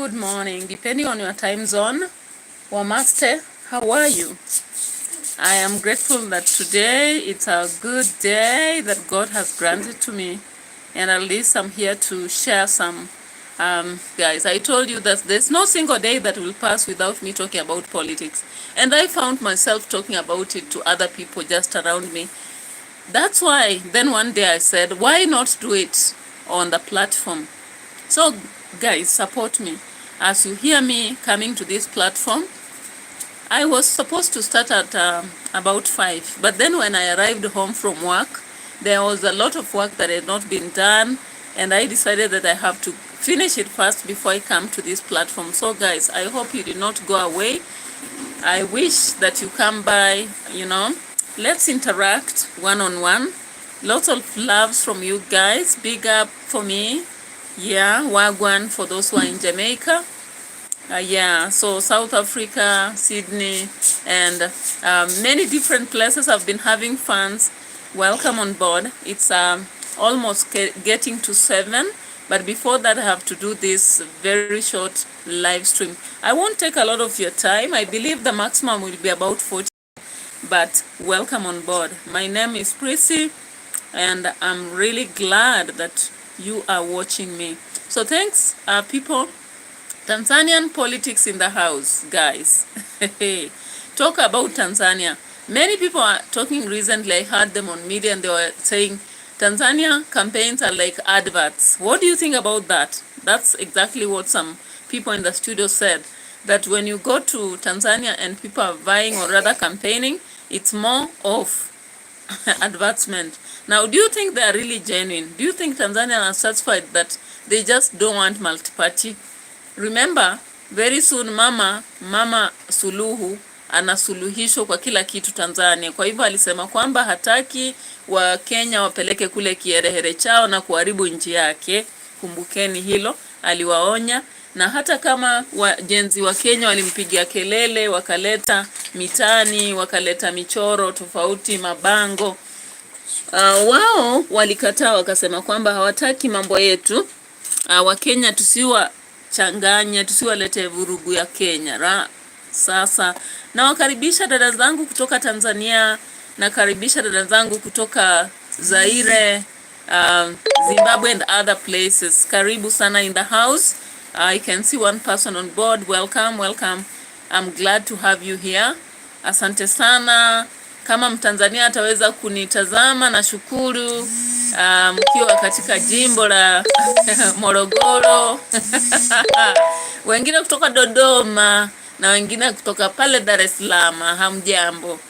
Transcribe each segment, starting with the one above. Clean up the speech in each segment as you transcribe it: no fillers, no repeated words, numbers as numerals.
good morning, depending on your time zone. Wamaste, how are you? I am grateful that today it's a good day that God has granted to me, and at least I'm here to share some. Guys, I told you that there's no single day that will pass without me talking about politics, and I found myself talking about it to other people just around me. That's why then one day I said, why not do it on the platform? So guys, support me. As you hear me coming to this platform, I was supposed to start at about 5, but then when I arrived home from work, there was a lot of work that had not been done, and I decided that I have to finish it first before I come to this platform. So guys, I hope you did not go away. I wish that you come by, let's interact one-on-one. Lots of loves from you guys. Big up for me. Yeah, wagwan for those who are in Jamaica. Yeah, so South Africa, Sydney, and many different places have been having fans. Welcome on board. It's almost getting to 7, but before that I have to do this very short live stream. I won't take a lot of your time. I believe the maximum will be about 40, but welcome on board. My name is Prissy, and I'm really glad that you are watching me. So thanks, people. Tanzanian politics in the house, guys. Talk about Tanzania. Many people are talking recently. I heard them on media and they were saying Tanzania campaigns are like adverts. What do you think about that? That's exactly what some people in the studio said, that when you go to Tanzania and people are vying or rather campaigning, it's more of advertisement. Now, do you think they are really genuine? Do you think Tanzania are satisfied that they just don't want multi-party? Remember, very soon Mama Suluhu anasuluhisho kwa kila kitu Tanzania. Kwa hivyo alisema kwamba hataki wa Kenya wapeleke kule kiherehere chao na kuharibu nchi yake. Kumbukeni hilo, aliwaonya. Na hata kama wajenzi wa Kenya walimpigia kelele, wakaleta mitani, wakaleta michoro tofauti, mabango, wao walikataa, wakasema kwamba hawataki mambo yetu. Wa Kenya tusiwa changanya, tusiwalete vurugu ya Kenya. Sasa nawakaribisha dada zangu kutoka Tanzania, nakaribisha dada zangu kutoka Zaire, Zimbabwe and other places. Karibu sana in the house. I can see one person on board. Welcome, welcome. I'm glad to have you here. Asante sana. Kama Mtanzania ataweza kunitazama na shukuru, mkiwa katika jimbo la Morogoro, wengine kutoka Dodoma na wengine kutoka pale Dar es Salaam. Hamjambo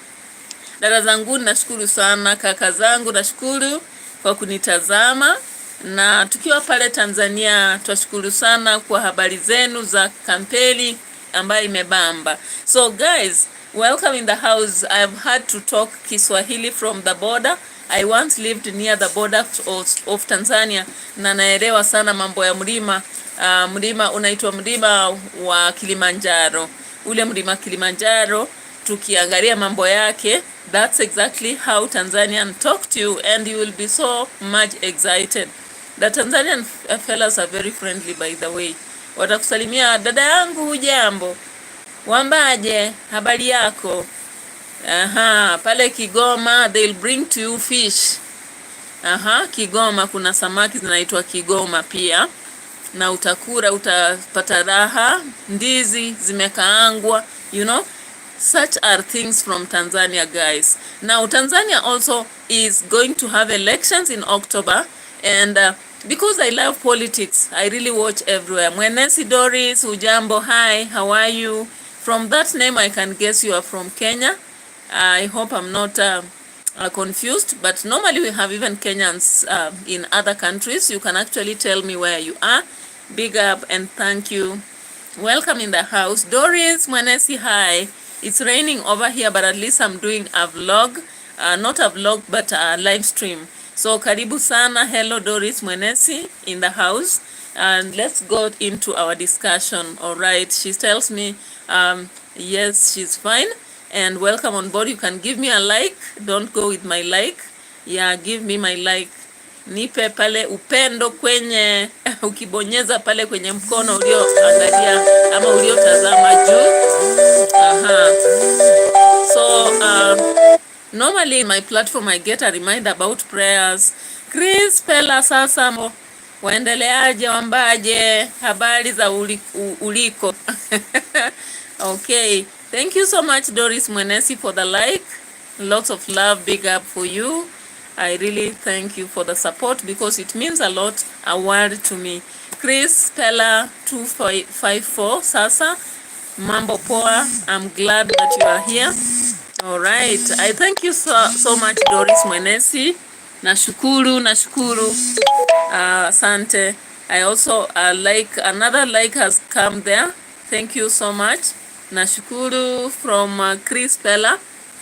dada zangu, nashukuru sana. Kaka zangu, nashukuru kwa kunitazama. Na tukiwa pale Tanzania, twashukuru sana kwa habari zenu za kampeni ambayo imebamba. So guys, welcome in the house. I've had to talk Kiswahili from the border. I once lived near the border of Tanzania, na naelewa sana mambo ya mlima. Mlima unaitwa mlima wa Kilimanjaro. Ule mlima Kilimanjaro, tukiangalia mambo yake, that's exactly how Tanzanian talk to you, and you will be so much excited. The Tanzanian fellas are very friendly, by the way. Watakusalimia, dada yangu hujambo, wambaje, habari yako. Pale Kigoma they'll bring to you fish. Kigoma kuna samaki zinaitwa Kigoma pia, na utakura, utapata raha. Ndizi zimekaangwa, such are things from Tanzania, guys. Now Tanzania also is going to have elections in October, and because I love politics, I really watch everywhere. Mwenesi Doris, ujambo, hi, how are you? From that name I can guess you are from Kenya. I hope I'm not confused, but normally we have even Kenyans in other countries. You can actually tell me where you are. Big up and thank you. Welcome in the house. Doris Mwenesi, hi. It's raining over here, but at least I'm doing a vlog. Not a vlog, but a live stream. So karibu sana. Hello Doris Mwenesi in the house, and let's go into our discussion. All right, she tells me yes, she's fine, and welcome on board. You can give me a like. Don't go with my like. Yeah, give me my like. nipe pale upendo kwenye ukibonyeza pale kwenye mkono ulioangalia ama uliotazama juu. So normally in my platform I get a reminder about prayers. Chris Pella, sasa waendeleaje, wambaje, habari za uliko? Okay, thank you so much Doris Mwenesi for the like. Lots of love, big up for you. I really thank you for the support because it means a lot, a word to me. Chris Pella 254, sasa mambo poa. I'm glad that you are here. All right, I thank you so much Doris Mwenesi. Nashukuru. Asante. I also like, another like has come there. Thank you so much. Nashukuru from Chris Pella,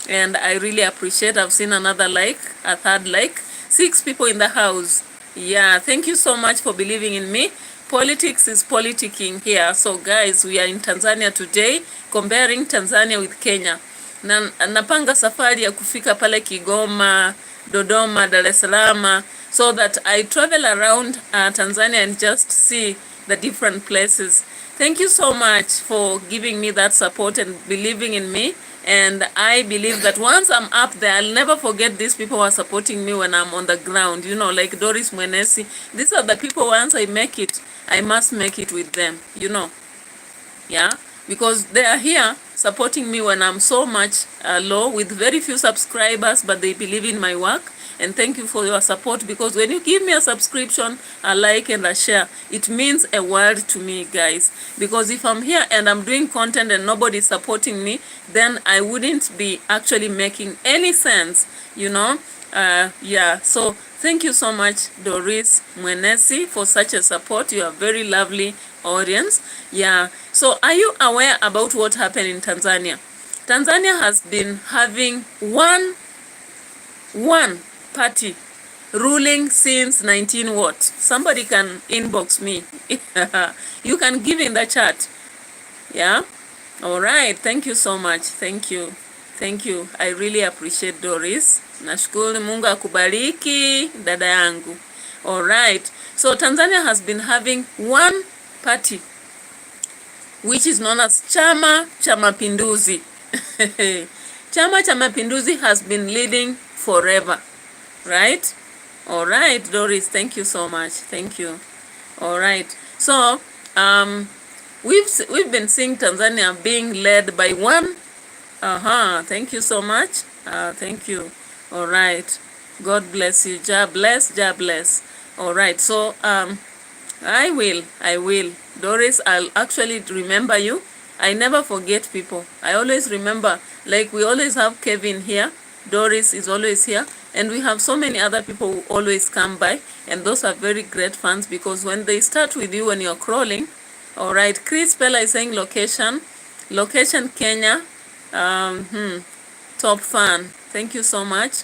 and I really appreciate. I've seen another like, a third like. 6 people in the house. Yeah, thank you so much for believing in me. Politics is politicking here. So guys, we are in Tanzania today, comparing Tanzania with Kenya. Na napanga safari ya kufika pale Kigoma, Dodoma, Dar es Salaam, so that I travel around Tanzania and just see the different places. Thank you so much for giving me that support and believing in me. And I believe that once I'm up there, I'll never forget these people who are supporting me when I'm on the ground. You know, like Doris Mwenesi. These are the people, once I make it, I must make it with them, you know. Yeah, because they are here supporting me when I'm so much low with very few subscribers, but they believe in my work. And thank you for your support, because when you give me a subscription, a like and a share, it means a world to me, guys. Because if I'm here and I'm doing content and nobody's supporting me, then I wouldn't be actually making any sense, you know. Yeah, so thank you so much Doris Mwenesi for such a support. You are very lovely audience. Yeah, so are you aware about what happened in Tanzania? Tanzania has been having one party ruling since 19 what? Somebody can inbox me. You can give in the chat. Yeah, all right, thank you so much. Thank you. I really appreciate Doris. Nashukuru, Mungu akubariki dada yangu. All right, so Tanzania has been having one party which is known as Chama cha Mapinduzi. Chama cha Mapinduzi has been leading forever, right? All right, Doris, thank you so much. Thank you. All right, so we've been seeing Tanzania being led by one. Thank you so much. Thank you. All right, God bless you. Jah bless. All right, so I will Doris, I'll actually remember you. I never forget people. I always remember, like we always have Kevin here, Doris is always here, and we have so many other people who always come by, and those are very great fans, because when they start with you when you're crawling. All right, Chris Pella is saying location Kenya. Top fan. Thank you so much.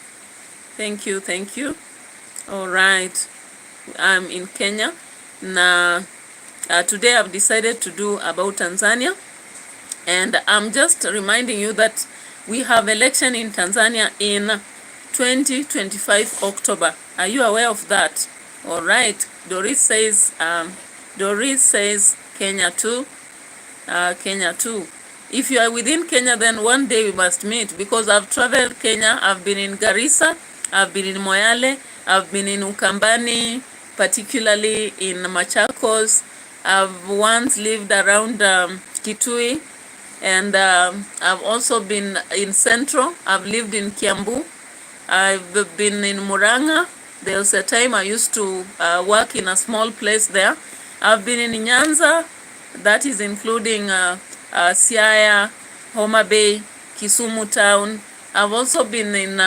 Thank you. All right, I'm in Kenya na today I've decided to do about Tanzania, and I'm just reminding you that we have election in Tanzania in 2025 October. Are you aware of that? All right, Doris says Kenya too. If you are within Kenya, then one day we must meet, because I've traveled Kenya. I've been in Garissa, I've been in Moyale, I've been in Ukambani, particularly in Machakos. I've once lived around Kitui, and I've also been in Central. I've lived in Kiambu. I've been in Muranga. There was a time I used to work in a small place there. I've been in Nyanza, that is including Siaya, Homa Bay, Kisumu town. I've also been in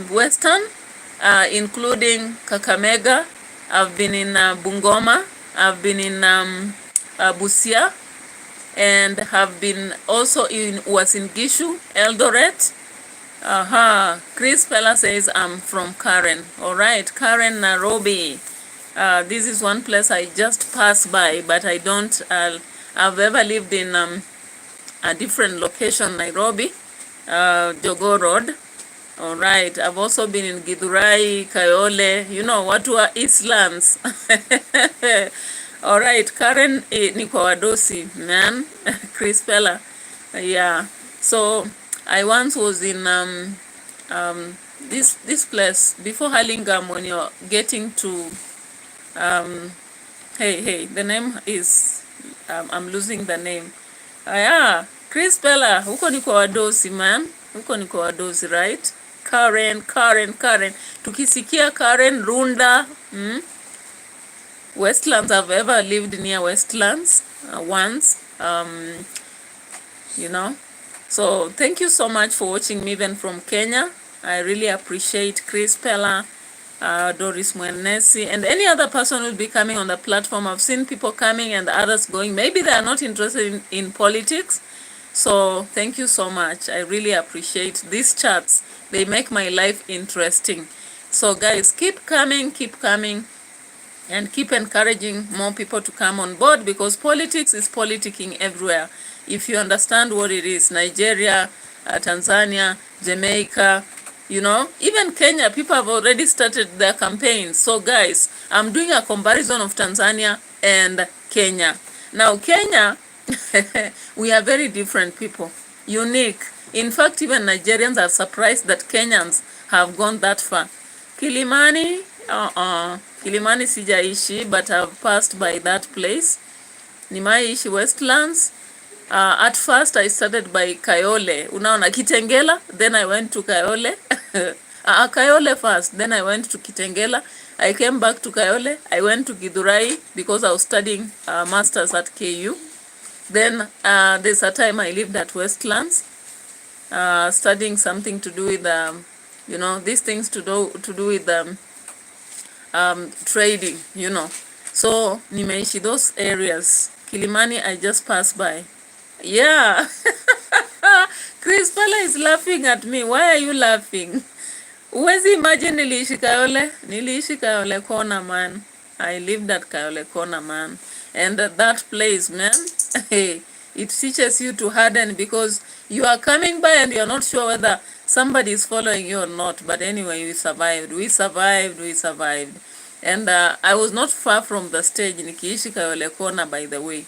Western, including Kakamega. I've been in Bungoma. I've been in Busia, and have been also was in Gishu, Eldoret. Chris Pella says I'm from Karen. All right, Karen, Nairobi. This is one place I just pass by, but I don't. I've ever lived in a different location, Nairobi, Jogoo Road. All right. I've also been in Githurai, Kayole, watu wa Eastlands. All right. Karen ni kwa wadosi, man. Chris Pella. Yeah. So I once was in this place before Hurlingham. When you're getting to hey, the name is I'm losing the name. Yeah, Chris Pella, huko ni kwa wadosi, man. Huko ni kwa wadosi, right? Karen. Tukisikia Karen, Runda, Westlands. I've ever lived near Westlands once, So thank you so much for watching me even from Kenya. I really appreciate Chris Pella, Doris Mwenesi, and any other person who will be coming on the platform. I've seen people coming and others going. Maybe they are not interested in politics. So thank you so much. I really appreciate these chats. They make my life interesting. So guys, keep coming, and keep encouraging more people to come on board, because politics is politicking everywhere. If you understand what it is, Nigeria, Tanzania, Jamaica, even Kenya, people have already started their campaigns. So guys, I'm doing a comparison of Tanzania and Kenya. Now Kenya, we are very different people, unique. In fact, even Nigerians are surprised that Kenyans have gone that far. Kilimani, Kilimani sijaishi, but I've passed by that place. Nimaishi Westlands. At first I started by Kayole. Unaona Kitengela, then I went to Kayole. Kayole first, then I went to Kitengela. I came back to Kayole. I went to Githurai because I was studying masters at KU. Then there's a time I lived at Westlands, studying something to do with these things to do with trading, So nimeishi those areas. Kilimani I just passed by. Yeah. Chris Pala is laughing at me. Why are you laughing? Uwezi imagine niliishi Kayole corner, man. I lived at Kayole corner, man. And that place, man, it teaches you to harden, because you are coming by and you're not sure whether somebody is following you or not. But anyway, we survived. And I was not far from the stage. Nikiishi Kayole corner, by the way.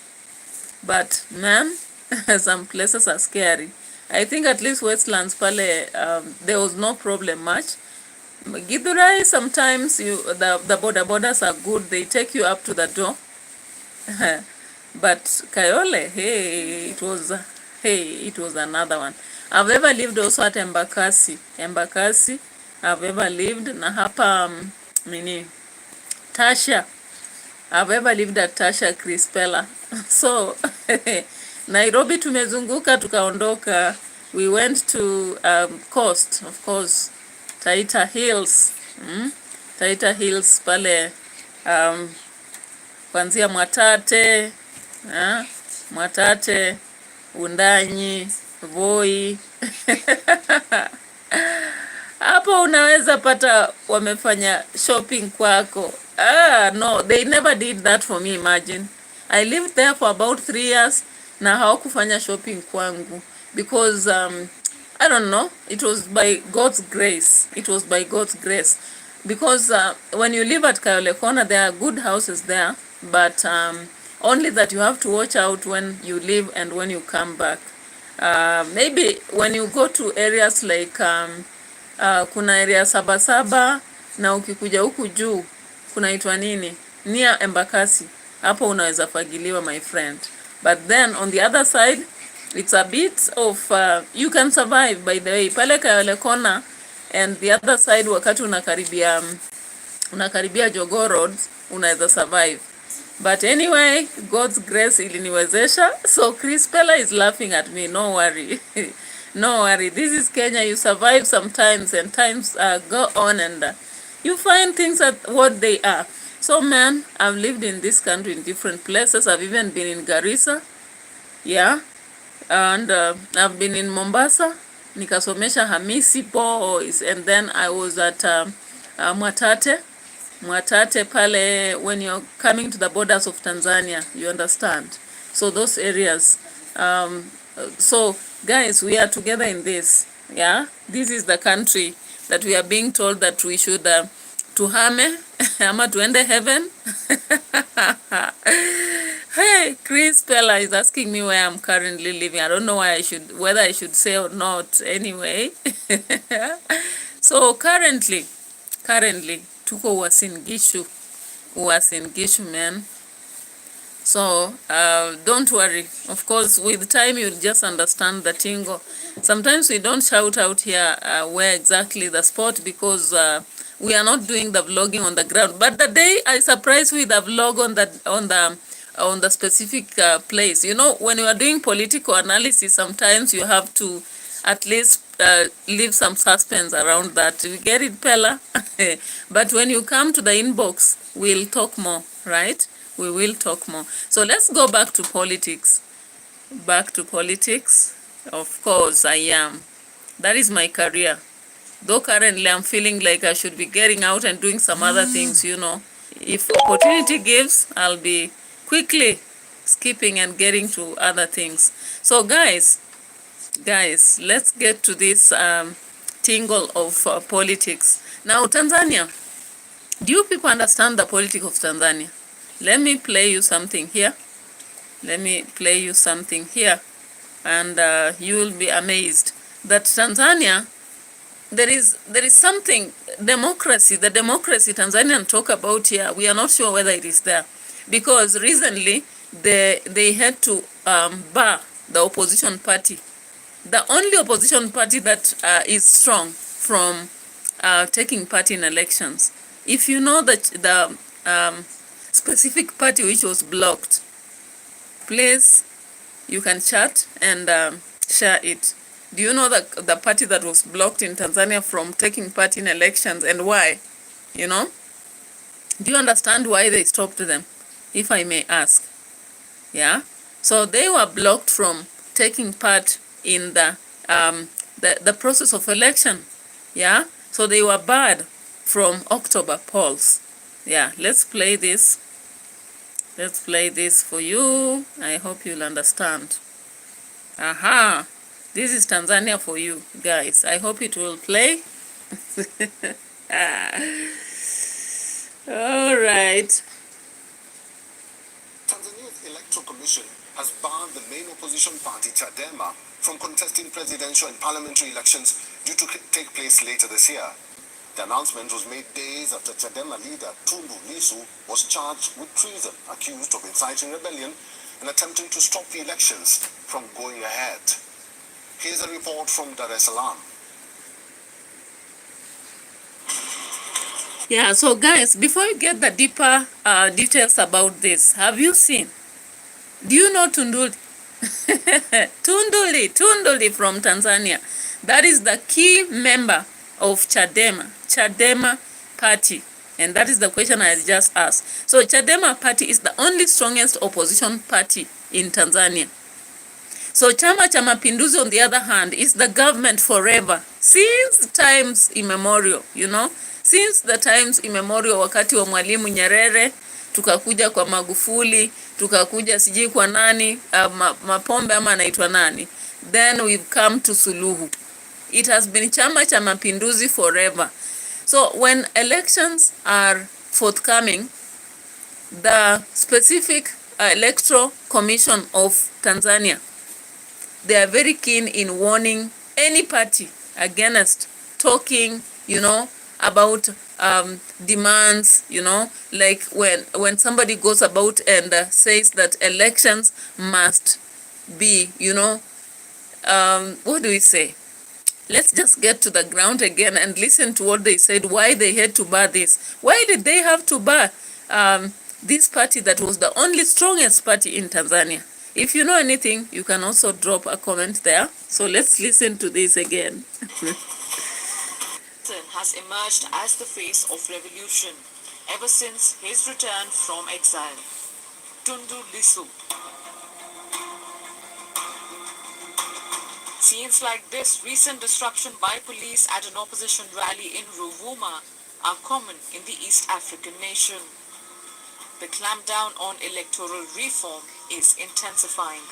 But man, some places are scary. I think at least Westlands pale, there was no problem much. Githurai, sometimes the borders are good. They take you up to the door. But Kayole, it was another one. I've ever lived also at Embakasi. I've ever lived na hapa Tasha. I've ever lived at Tasha, Chris Pella. So Nairobi tumezunguka tukaondoka. We went to coast, of course, Taita Hills. Taita Hills pale kuanzia Mwatate, Undanyi, Voi. Hapo unaweza pata wamefanya shopping kwako. No, they never did that for me, imagine. I lived there for about 3 years na hawakufanya shopping kwangu, because I don't know, it was by God's grace. Because when you live at Kayole Corner, there are good houses there, but only that you have to watch out when you leave and when you come back. Maybe when you go to areas like kuna area Sabasaba, na ukikuja huku juu kunaitwa nini, near Embakasi, hapo unaweza fagiliwa, my friend. But then on the other side, it's a bit of you can survive, by the way. Pale Kayole Corner and the other side, wakati unakaribia Jogoo Road, unaweza survive. But anyway, God's grace iliniwezesha. So Chris Pella is laughing at me. No worry. No worry. This is Kenya. You survive sometimes, and times go on, and you find things at what they are. So man, I've lived in this country in different places. I've even been in Garissa. Yeah. And I've been in Mombasa. Nikasomesha Hamisi boys. And then I was at Mwatate pale, when you're coming to the borders of Tanzania, you understand. So those areas. So guys, we are together in this. Yeah. This is the country. that we are being told that we should tuhame ama tuende heaven. Hey, Chris Pella is asking me where I'm currently living. I don't know whether I should say or not anyway. So currently, tuko Uasin Gishu, man. So don't worry. Of course, with time you'll just understand the tingo. Sometimes we don't shout out here where exactly the spot, because we are not doing the vlogging on the ground. But the day I surprise with a vlog on the specific place. You know, when you are doing political analysis, sometimes you have to at least leave some suspense around that. You get it, Pella? But when you come to the inbox, we'll talk more, right? We will talk more. So let's go back to politics. Back to politics. Of course, I am. That is my career. Though currently I'm feeling like I should be getting out and doing some other things, you know. If opportunity gives, I'll be quickly skipping and getting to other things. So guys, let's get to this tingle of politics. Now, Tanzania. Do you people understand the politics of Tanzania? Let me play you something here. And you will be amazed that Tanzania, there is something, democracy, the democracy Tanzanians talk about here, we are not sure whether it is there. Because recently, they had to bar the opposition party. The only opposition party that is strong from taking part in elections. If you know that the specific party which was blocked, please, you can chat and share it. Do you know the party that was blocked in Tanzania from taking part in elections, and why? You know? Do you understand why they stopped them, if I may ask? Yeah? So they were blocked from taking part in the process of election. Yeah? So they were barred from October polls. Yeah, let's play this. Let's play this for you. I hope you'll understand. Aha! This is Tanzania for you, guys. I hope it will play. All right. Tanzania's Electoral Commission has barred the main opposition party, Chadema, from contesting presidential and parliamentary elections due to take place later this year. The announcement was made days after Chadema leader Tundu Lissu was charged with treason, accused of inciting rebellion and attempting to stop the elections from going ahead. Here's a report from Dar es Salaam. Yeah, so guys, before you get the deeper details about this, have you seen? Do you know Tunduli? Tunduli from Tanzania. That is the key member of Chadema party. And that is the question I just asked. So Chadema party is the only strongest opposition party in Tanzania. So Chama cha Mapinduzi, on the other hand, is the government forever. Since times immemorial, you know. Since the times immemorial, wakati wa Mwalimu Nyerere, tukakuja kwa Magufuli, tukakuja sijui kwa nani, Mapombe ama anaitwa nani. Then we've come to Suluhu. It has been Chama cha Mapinduzi forever. So when elections are forthcoming, the specific Electoral Commission of Tanzania, they are very keen in warning any party against talking, you know, about demands, you know, like when somebody goes about and says that elections must be, you know, what do we say? Let's just get to the ground again and listen to what they said, why they had to bar this. Why did they have to bar this party that was the only strongest party in Tanzania? If you know anything, you can also drop a comment there. So let's listen to this again. Has emerged as the face of revolution ever since his return from exile. Tundu Lissu. Scenes like this recent destruction by police at an opposition rally in Ruvuma are common in the East African nation. The clampdown on electoral reform is intensifying.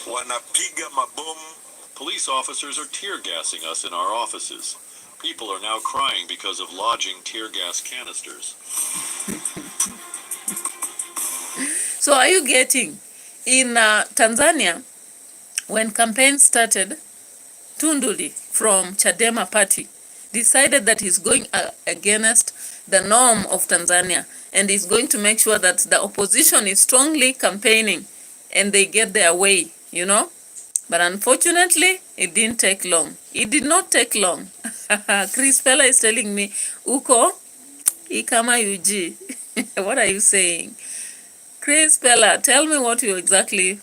Wanapiga mabomu Police officers are tear gassing us in our offices. People are now crying because of lodging tear gas canisters. So are you getting? In Tanzania, when campaign started, Tunduli from Chadema party decided that he's going against the norm of Tanzania, and he's going to make sure that the opposition is strongly campaigning and they get their way, you know. But unfortunately, it didn't take long. It did not take long. Chris Fella is telling me, Uko, ikama UG. What are you saying? Chris Fella, tell me what you exactly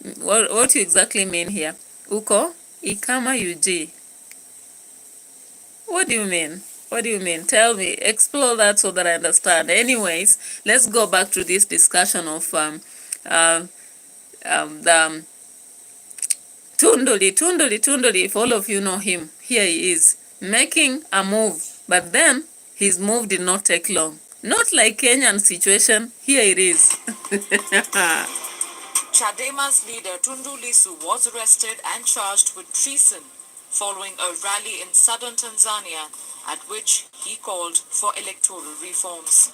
mean here. Uko, ikama UG. What do you mean? What do you mean? Tell me. Explore that so that I understand. Anyways, let's go back to this discussion of the Tunduli, if all of you know him, here he is, making a move, but then his move did not take long. Not like Kenyan situation, here it is. Chadema's leader Tundu Lissu was arrested and charged with treason following a rally in southern Tanzania at which he called for electoral reforms.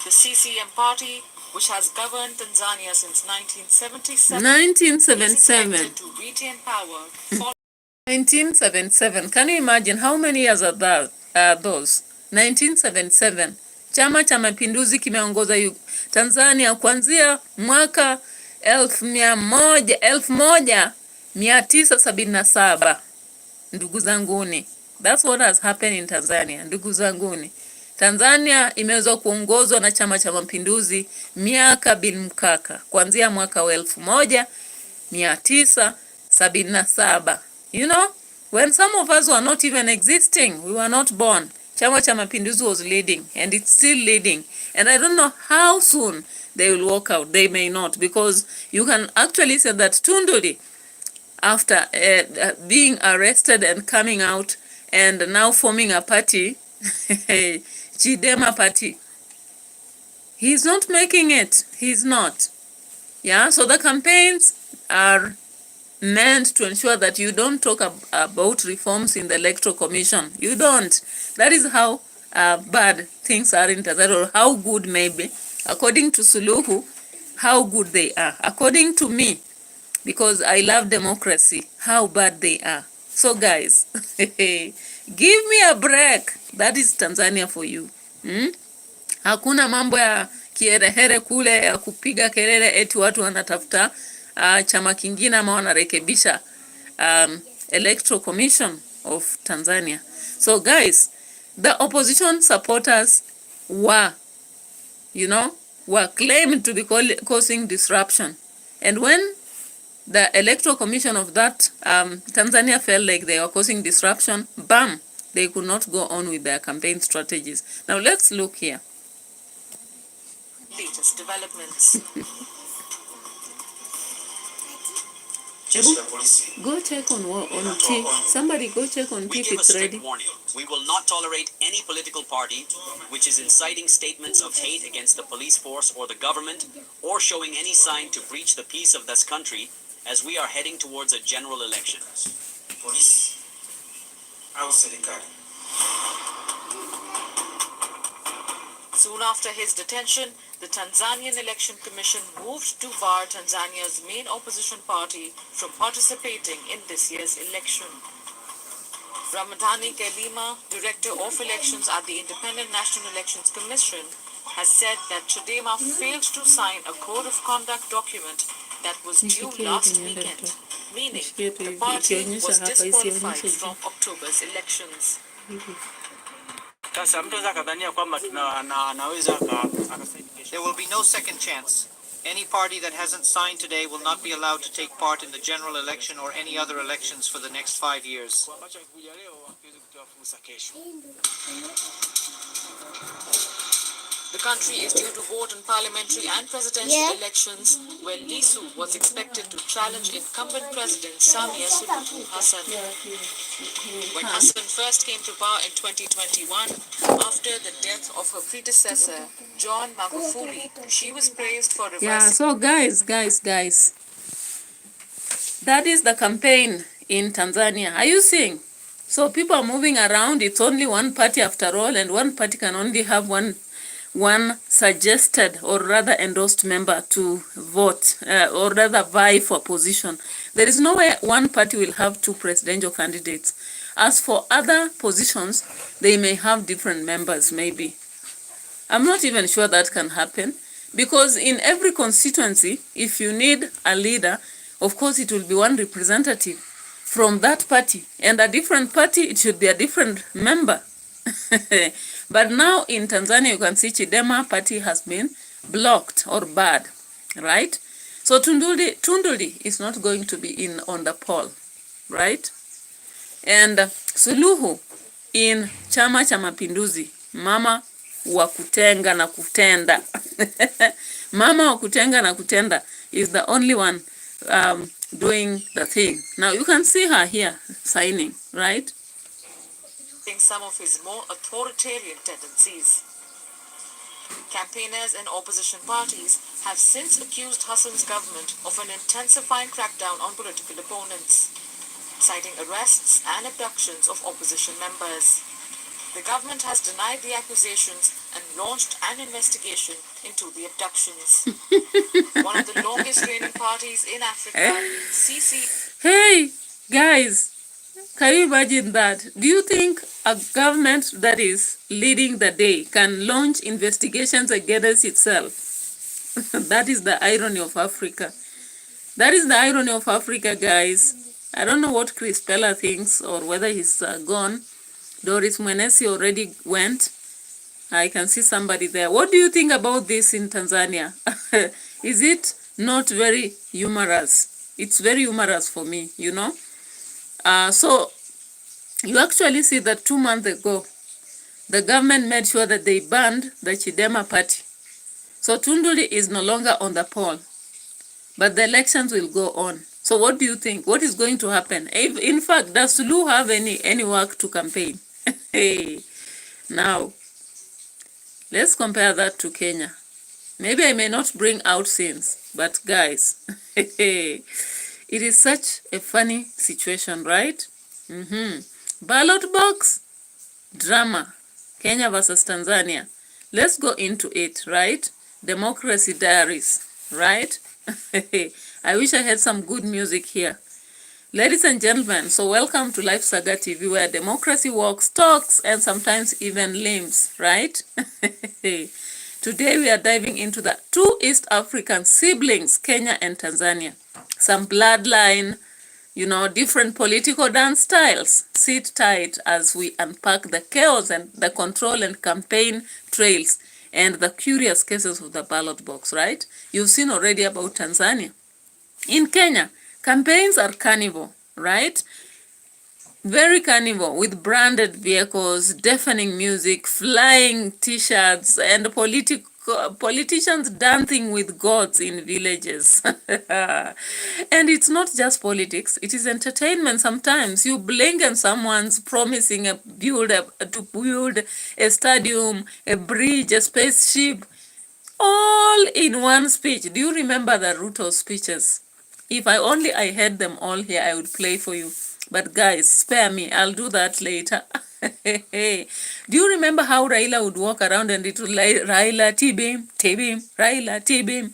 The CCM party, which has governed Tanzania since 1977, 1977. is expected to retain power. 1977. Can you imagine how many years are those? 1977. Chama cha Mapinduzi kimeongoza Tanzania kuanzia mwaka 1977. Ndugu zanguni. That's what has happened in Tanzania. Ndugu zanguni. Tanzania imeweza kuongozwa na Chama cha Mapinduzi miaka bin mkaka kuanzia mwaka wa 1977. You know, when some of us were not even existing, we were not born, Chama cha Mapinduzi was leading, and it's still leading. And I don't know how soon they will walk out. They may not, because you can actually say that Tunduli, after being arrested and coming out and now forming a party, Chadema party, he's not making it. He's not. Yeah, so the campaigns are meant to ensure that you don't talk about reforms in the Electoral Commission. You don't. That is how bad things are in Tanzania, or how good maybe. According to Suluhu, how good they are. According to me, because I love democracy, how bad they are. So guys, give me a break. That is Tanzania for you. Hakuna mambo ya kiherehere kule ya kupiga kelele eti watu wanatafuta chama kingine ama wanarekebisha Electoral Commission of Tanzania. So guys, the opposition supporters were claimed to be causing disruption. And when the Electoral Commission of that Tanzania felt like they were causing disruption, bam, they could not go on with their campaign strategies. Now let's look here. Latest developments. Go check on T. Somebody go check on T if it's ready. Warning. We will not tolerate any political party which is inciting statements of hate against the police force or the government, or showing any sign to breach the peace of this country as we are heading towards a general election. Police au serikali. Soon after his detention, the Tanzanian Election Commission moved to bar Tanzania's main opposition party from participating in this year's election. Ramadhani Kelima, Director of Elections at the Independent National Elections Commission, has said that Chadema failed to sign a code of conduct document that was due last weekend, meaning the party was disqualified from October's elections. There will be no second chance. Any party that hasn't signed today will not be allowed to take part in the general election or any other elections for the next 5 years. The country is due to vote in parliamentary and presidential elections, where Lissu was expected to challenge incumbent President Samia Suluhu Hassan. When Hassan first came to power in 2021, after the death of her predecessor, John Magufuli, she was praised for reversing... Yeah, so guys. That is the campaign in Tanzania. Are you seeing? So people are moving around. It's only one party after all, and one party can only have one suggested or rather endorsed member to vote or rather vie for position. There is no way one party will have two presidential candidates. As for other positions, they may have different members maybe. I'm not even sure that can happen, because in every constituency, if you need a leader, of course it will be one representative from that party, and a different party, it should be a different member. But now in Tanzania, you can see Chadema party has been blocked or barred, right? So Tunduli is not going to be in on the poll, right? And Suluhu in Chama cha Mapinduzi, mama wa kutenga na kutenda. Mama wa kutenga na kutenda is the only one doing the thing. Now you can see her here signing, right? Some of his more authoritarian tendencies. Campaigners and opposition parties have since accused Hassan's government of an intensifying crackdown on political opponents, citing arrests and abductions of opposition members. The government has denied the accusations and launched an investigation into the abductions. One of the longest reigning parties in Africa, CC. Hey, guys, can you imagine that? Do you think a government that is leading the day can launch investigations against itself? That is the irony of Africa. That is the irony of Africa, guys. I don't know what Chris Pella thinks or whether he's gone. Doris Mwenesi already went. I can see somebody there. What do you think about this in Tanzania? Is it not very humorous? It's very humorous for me, you know. So you actually see that 2 months ago, the government made sure that they banned the Chadema party. So Tunduli is no longer on the poll, but the elections will go on. So what do you think? What is going to happen? In fact, does Suluhu have any work to campaign? Hey, now, let's compare that to Kenya. Maybe I may not bring out scenes, but guys, it is such a funny situation, right? Ballot box, drama, Kenya versus Tanzania. Let's go into it, right? Democracy diaries, right? I wish I had some good music here. Ladies and gentlemen, so welcome to Life Saga TV, where democracy walks, talks, and sometimes even limps, right? Today we are diving into the two East African siblings, Kenya and Tanzania. Some bloodline, you know, different political dance styles. Sit tight as we unpack the chaos and the control and campaign trails and the curious cases of the ballot box, right? You've seen already about Tanzania. In Kenya, campaigns are carnival, right? Very carnival, with branded vehicles, deafening music, flying t-shirts, and politicians dancing with gods in villages. And it's not just politics, it is entertainment sometimes. You blink and someone's promising to build a stadium, a bridge, a spaceship, all in one speech. Do you remember the Ruto speeches? If I had them all here, I would play for you. But guys, spare me. I'll do that later. Do you remember how Raila would walk around and it would like Raila T-Beam, Raila T-Beam.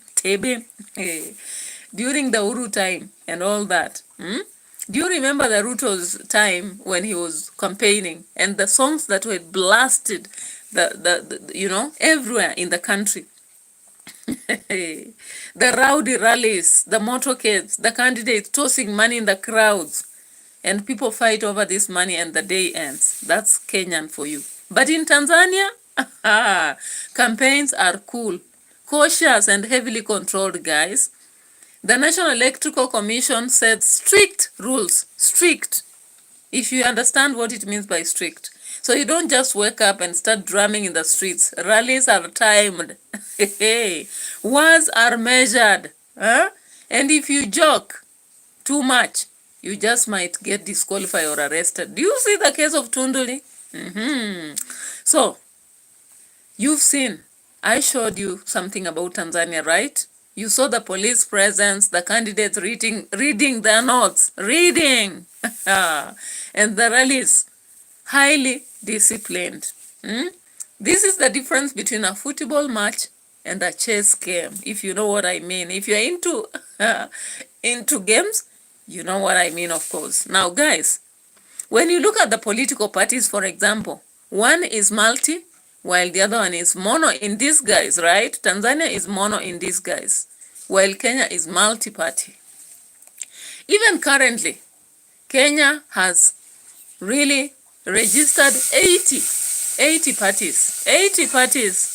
During the Uru time and all that. Do you remember the Ruto's time when he was campaigning and the songs that were blasted, the you know, everywhere in the country? The rowdy rallies, the motorcades, the candidates tossing money in the crowds, and people fight over this money and the day ends. That's Kenyan for you. But in Tanzania, campaigns are cool, cautious, and heavily controlled, guys. The National Electoral Commission said strict rules, strict, if you understand what it means by strict. So you don't just wake up and start drumming in the streets. Rallies are timed. Words are measured. And if you joke too much, you just might get disqualified or arrested. Do you see the case of Tunduli? So, you've seen, I showed you something about Tanzania, right? You saw the police presence, the candidates reading their notes, reading. And the rallies, highly disciplined. This is the difference between a football match and a chess game, if you know what I mean. If you're into games, you know what I mean, of course. Now, guys, when you look at the political parties, for example, one is multi, while the other one is mono in disguise, right? Tanzania is mono in disguise, while Kenya is multi-party. Even currently, Kenya has really registered 80 parties. 80 parties.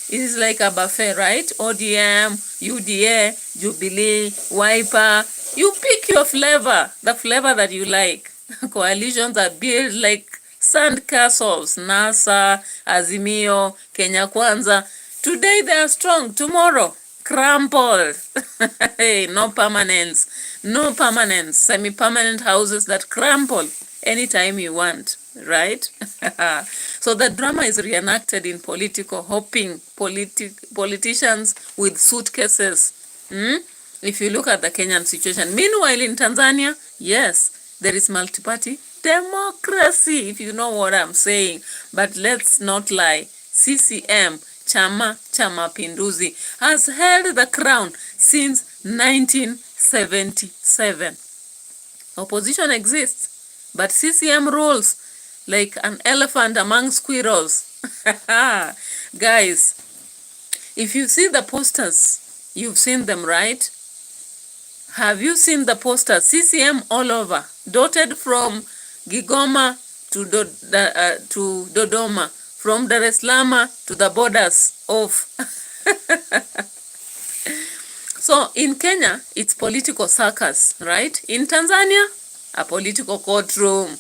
It is like a buffet, right? ODM, UDA, Jubilee, Wiper. You pick your flavor, the flavor that you like. Coalitions are built like sand castles. NASA, Azimio, Kenya Kwanza. Today they are strong, tomorrow crumpled. Hey, no permanence. No permanence. Semi-permanent houses that crumple anytime you want, right? So the drama is reenacted in political hopping, politicians with suitcases. If you look at the Kenyan situation. Meanwhile, in Tanzania, yes, there is multi-party democracy, if you know what I'm saying. But let's not lie. CCM, Chama cha Mapinduzi, has held the crown since 1977. Opposition exists, but CCM rules like an elephant among squirrels. Guys, if you see the posters, you've seen them, right? Have you seen the posters? CCM all over, dotted from Gigoma to Dodoma, from Dar es Salaam to the borders of. So in Kenya, it's political circus, right? In Tanzania, a political courtroom.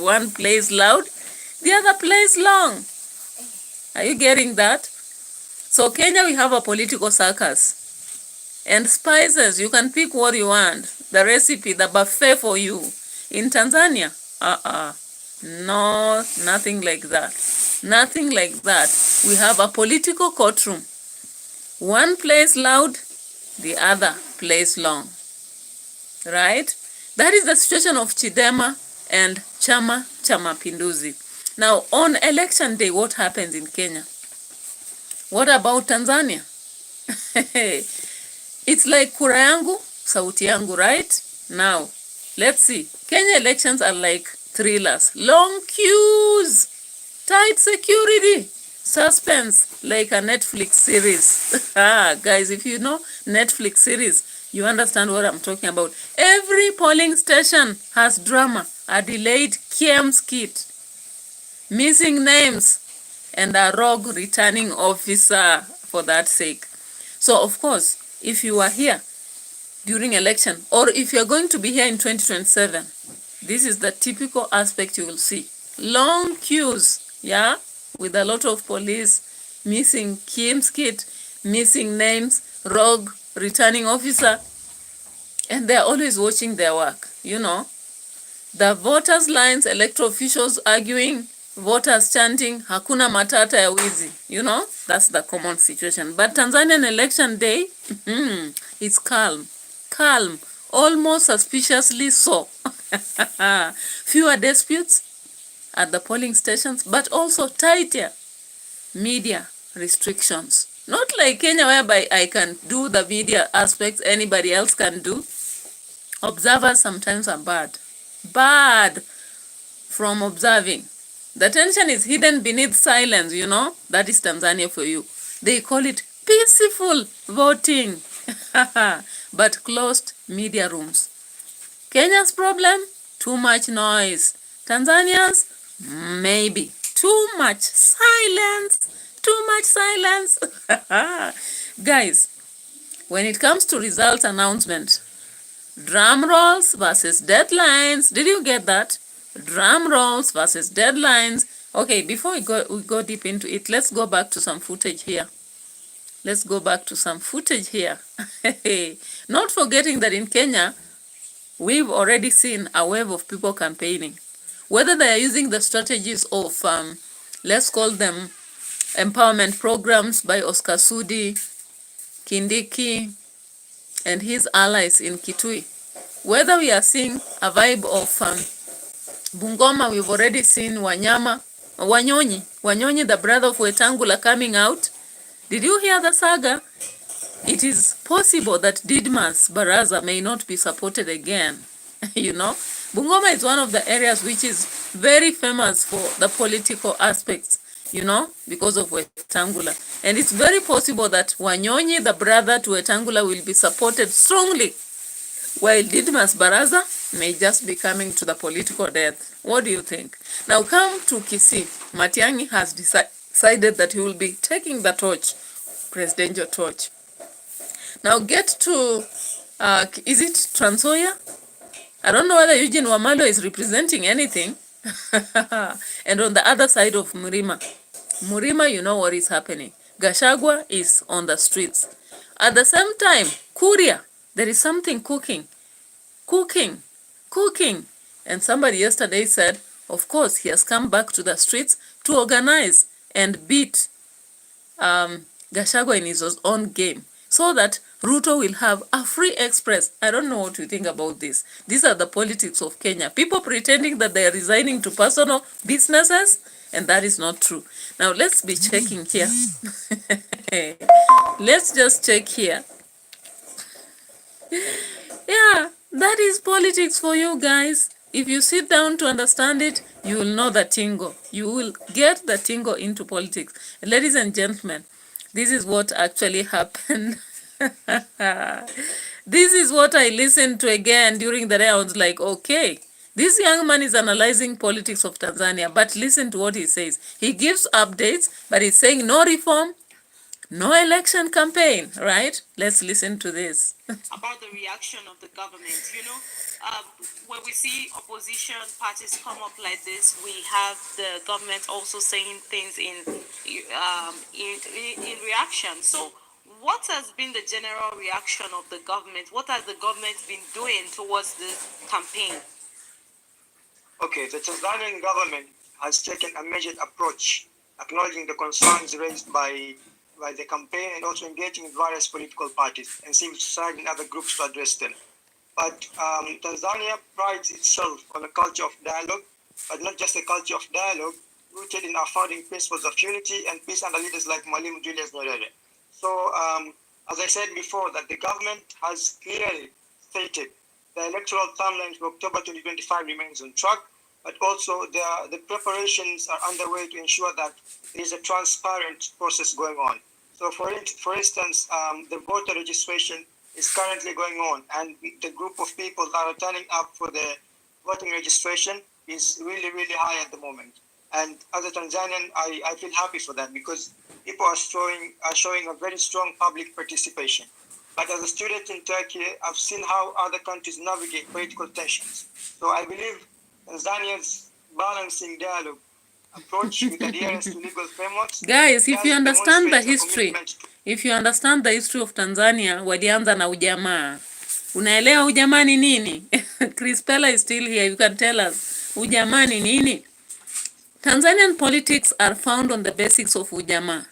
One plays loud, the other plays long. Are you getting that? So Kenya, we have a political circus. And spices, you can pick what you want. The recipe, the buffet for you. In Tanzania, no, nothing like that. Nothing like that. We have a political courtroom. One plays loud, the other plays long. Right? That is the situation of Chidema and Chama cha Mapinduzi. Now, on election day, what happens in Kenya? What about Tanzania? It's like kura yangu, sauti yangu, right? Now, let's see. Kenya elections are like thrillers. Long queues, tight security, suspense, like a Netflix series. Guys, if you know Netflix series, you understand what I'm talking about. Every polling station has drama, a delayed KM skit, missing names, and a rogue returning officer for that sake. So, of course, if you are here during election, or if you're going to be here in 2027, this is the typical aspect you will see. Long queues, yeah, with a lot of police, missing KM skit, missing names, rogue returning officer, and they're always watching their work, you know. The voters' lines, electoral officials arguing, voters chanting, hakuna matata ya wizi, you know, that's the common situation. But Tanzanian election day, it's calm, almost suspiciously so. Fewer disputes at the polling stations, but also tighter media restrictions. Not like Kenya, whereby I can do the media aspects anybody else can do. Observers sometimes are bad from observing. The tension is hidden beneath silence, you know. That is Tanzania for you. They call it peaceful voting, but closed media rooms. Kenya's problem? Too much noise. Tanzania's? Maybe. Too much silence. Guys, when it comes to results announcement, drum rolls versus deadlines. Did you get that? Drum rolls versus deadlines. Okay, before we go deep into it, let's go back to some footage here. Not forgetting that in Kenya, we've already seen a wave of people campaigning. Whether they are using the strategies of, let's call them empowerment programs by Oscar Sudi, Kindiki, and his allies in Kitui. Whether we are seeing a vibe of Bungoma, we've already seen Wanyonyi, the brother of Wetangula, coming out. Did you hear the saga? It is possible that Didmas Baraza may not be supported again. You know, Bungoma is one of the areas which is very famous for the political aspects, you know, because of Wetangula. And it's very possible that Wanyonyi, the brother to Wetangula, will be supported strongly, while Didmas Baraza may just be coming to the political death. What do you think? Now come to Kisii. Matiang'i has decided that he will be taking the torch, presidential torch. Now get to, is it Trans Nzoia? I don't know whether Eugene Wamalwa is representing anything. And on the other side of Murima, you know what is happening. Gachagua is on the streets. At the same time, Kuria, there is something cooking. And somebody yesterday said, of course, he has come back to the streets to organize and beat Gachagua in his own game, so that Ruto will have a free express. I don't know what you think about this. These are the politics of Kenya. People pretending that they are resigning to personal businesses, and that is not true. Now, let's be checking here. Let's just check here. Yeah, that is politics for you guys. If you sit down to understand it, you will know the tingo. You will get the tingo into politics. Ladies and gentlemen, this is what actually happened. This is what I listened to again during the day. I was like, okay, this young man is analyzing politics of Tanzania, but listen to what he says. He gives updates, but he's saying no reform, no election campaign, right? Let's listen to this. About the reaction of the government, when we see opposition parties come up like this, we have the government also saying things in reaction. So what has been the general reaction of the government? What has the government been doing towards this campaign? Okay, the Tanzanian government has taken a measured approach, acknowledging the concerns raised by the campaign and also engaging with various political parties and civil society and other groups to address them. But Tanzania prides itself on a culture of dialogue, but not just a culture of dialogue, rooted in our founding principles of unity and peace under leaders like Mwalimu Julius Nyerere. So, as I said before, that the government has clearly stated the electoral timeline for October 2025 remains on track, but also the preparations are underway to ensure that there is a transparent process going on. So, for instance, the voter registration is currently going on, and the group of people that are turning up for the voting registration is really, really high at the moment. And as a Tanzanian, I feel happy for that, because people are showing a very strong public participation. But as a student in Turkey, I've seen how other countries navigate political tensions. So I believe Tanzania's balancing dialogue approach with adherence to legal frameworks. Guys, if you understand the history of Tanzania, walianza na ujamaa. Unaelewa ujamaa ni nini? Chris Pella is still here. You can tell us ujamaa ni nini? Tanzanian politics are found on the basics of ujamaa.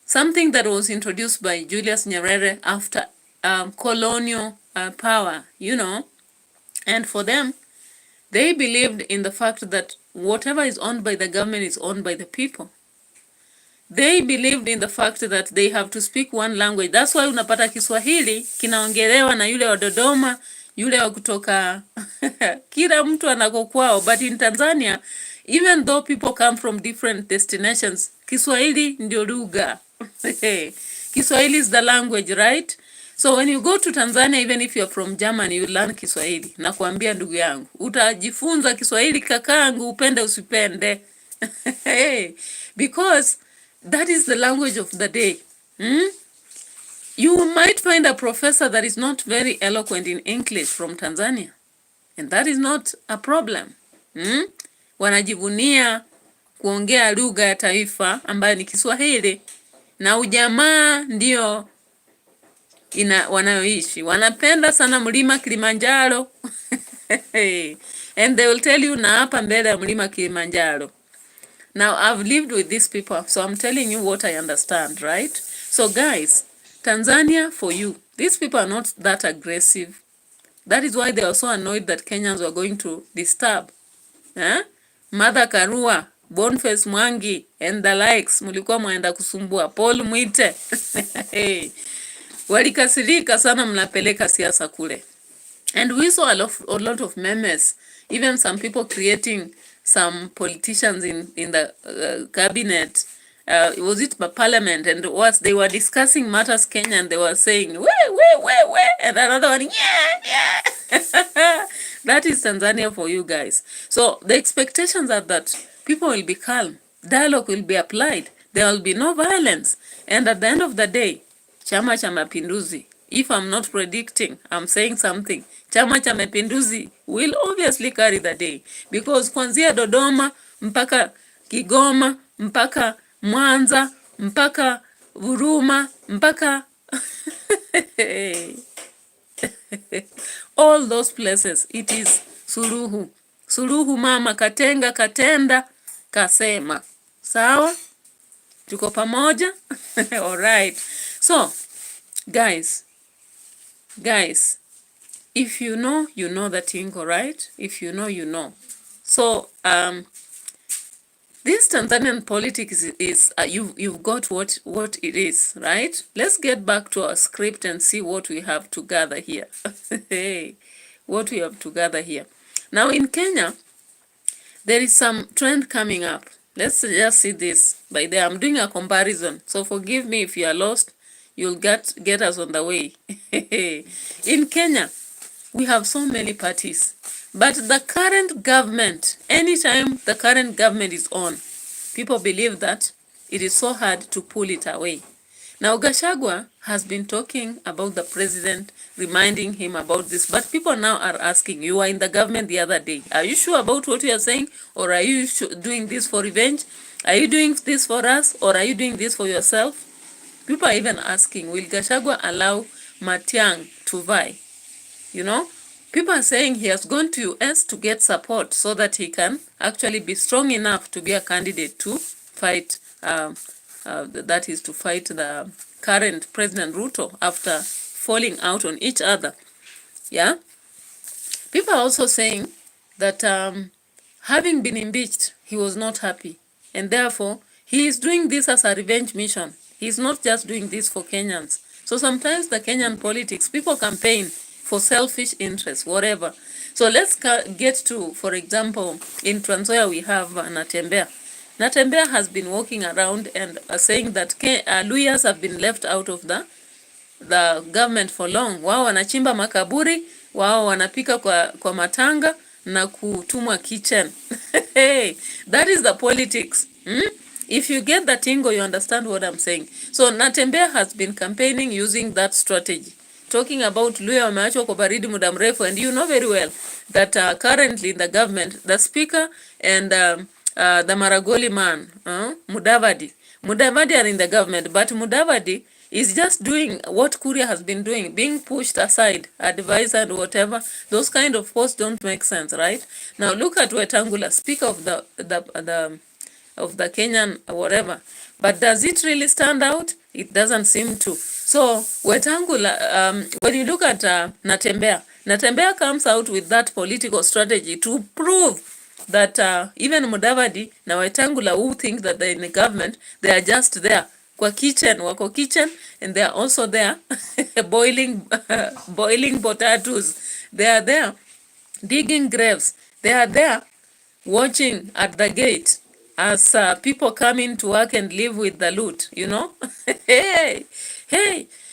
Something that was introduced by Julius Nyerere after colonial power, And for them, they believed in the fact that whatever is owned by the government is owned by the people. They believed in the fact that they have to speak one language. That's why unapata Kiswahili kinaongelewa na yule wa Dodoma, yule wa kutoka kila mtu anako kwao. But in Tanzania, even though people come from different destinations, Kiswahili ndio lugha. Kiswahili is the language, right? So when you go to Tanzania, even if you're from Germany, you learn Kiswahili. Nakwambia ndugu yangu, utajifunza Kiswahili kakangu, upende usipende. Because that is the language of the day. You might find a professor that is not very eloquent in English from Tanzania. And that is not a problem. Wanajivunia kuongea lugha ya taifa ambayo ni Kiswahili. Na ujamaa ndio wanayoishi. Wanapenda sana mlima Kilimanjaro. And they will tell you na hapa mbele ya mlima Kilimanjaro. Now, I've lived with these people, so I'm telling you what I understand, right? So, guys, Tanzania, for you, these people are not that aggressive. That is why they are so annoyed that Kenyans were going to disturb. Mother Karua, Boniface Mwangi, and the likes, mulikuwa mwaenda kusumbua. Paul Mwite. Hey. Walikasirika sana mnapeleka siasa kule. And we saw a lot of memes, even some people creating some politicians in the cabinet, was it parliament, and what they were discussing matters Kenya, and they were saying, wait, and another one, yeah. That is Tanzania for you guys. So the expectations are that people will be calm, dialogue will be applied, there will be no violence, and at the end of the day, Chama cha Mapinduzi, if I'm not predicting, I'm saying something, Chama cha Mapinduzi will obviously carry the day, because kuanzia Dodoma mpaka Kigoma mpaka Mwanza mpaka Vuruma mpaka all those places, it is Suluhu. Suluhu mama, katenga, katenda, kasema. Sawa? Tuko pamoja? All right. So, guys, if you know the thing, all right? If you know, you know. So, this Tanzanian politics is you've got what it is, right? Let's get back to our script and see what we have to gather here. Hey, what we have to gather here. Now in Kenya, there is some trend coming up. Let's just see this. By the way, I'm doing a comparison, so forgive me if you are lost. You'll get us on the way. In Kenya, we have so many parties. But the current government, anytime the current government is on, people believe that it is so hard to pull it away. Now, Gachagua has been talking about the president, reminding him about this. But people now are asking, you were in the government the other day. Are you sure about what you are saying? Or are you doing this for revenge? Are you doing this for us? Or are you doing this for yourself? People are even asking, will Gachagua allow Matiang to vie? You know? People are saying he has gone to US to get support so that he can actually be strong enough to be a candidate to fight, that is to fight the current President Ruto after falling out on each other. Yeah? People are also saying that having been impeached, he was not happy. And therefore, he is doing this as a revenge mission. He's not just doing this for Kenyans. So sometimes the Kenyan politics, people campaign for selfish interests, whatever. So let's get to, for example, in Trans Nzoia we have Natembeya. Natembeya has been walking around and saying that Luyas have been left out of the government for long. Wao wanachimba makaburi, wao wanapika kwa matanga na kutumwa kitchen. Hey, that is the politics. If you get that tingo, you understand what I'm saying. So Natembeya has been campaigning using that strategy, talking about Luya wameachwa kwa baridi muda mrefu, and you know very well that currently in the government, the speaker and the Maragoli man, Mudavadi are in the government, but Mudavadi is just doing what Kuria has been doing, being pushed aside, advisor and whatever. Those kind of posts don't make sense, right? Now look at Wetangula, speaker of the Kenyan whatever. But does it really stand out? It doesn't seem to. So Wetangula, when you look at Natembeya comes out with that political strategy to prove that even Mudavadi na Wetangula, who think that they're in the government, they are just there kwa kitchen, wako kitchen, and they are also there boiling potatoes. They are there digging graves. They are there watching at the gate as people come in to work and live with the loot, you know. Hey.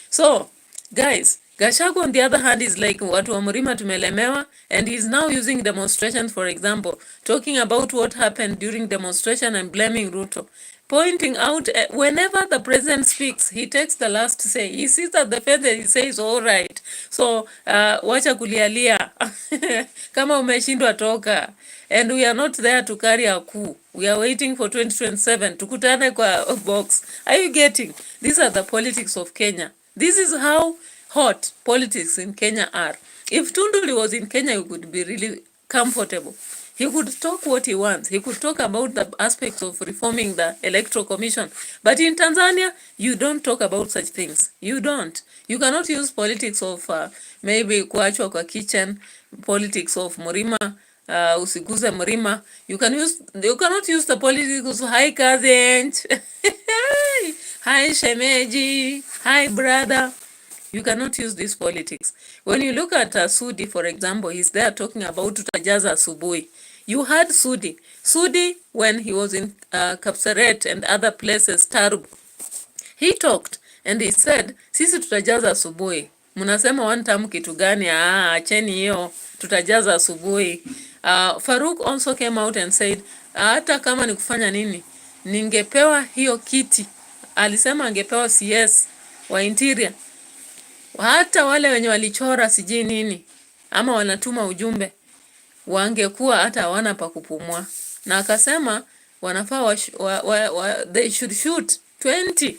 So, guys, Gachagua on the other hand is like watu wa Mlima tumelemewa, and he's now using demonstrations, for example, talking about what happened during demonstration and blaming Ruto, pointing out whenever the president speaks, he takes the last say. He sees that the faith he says all right. So, wacha kulialia. Kama umeshindwa toka. And we are not there to carry a coup. We are waiting for 2027. Tukutane kwa box. Are you getting? These are the politics of Kenya. This is how hot politics in Kenya are. If Tunduli was in Kenya, you would be really comfortable. He could talk what he wants. He could talk about the aspects of reforming the electoral commission. But in Tanzania, you don't talk about such things. You don't. You cannot use politics of maybe kuachwa kwa kitchen, politics of Murima, usiguze Murima. You cannot use the politics of hi cousin, hi shemeji, hi brother. You cannot use this politics. When you look at Sudi, for example, he's there talking about tutajaza asubuhi. You heard Sudi. Sudi, when he was in Kapsaret and other places, Tarub, he talked and he said, sisi tutajaza asubuhi. Munasema one time kitu gani? Acheni hiyo, tutajaza asubuhi. Farouk also came out and said, hata kama ni kufanya nini, ningepewa hiyo kiti. Alisema angepewa CS wa interior. Hata wale wenye walichora siji nini ama wanatuma ujumbe wangekuwa hata hawana pa kupumua. Na akasema wanafaa they should shoot 20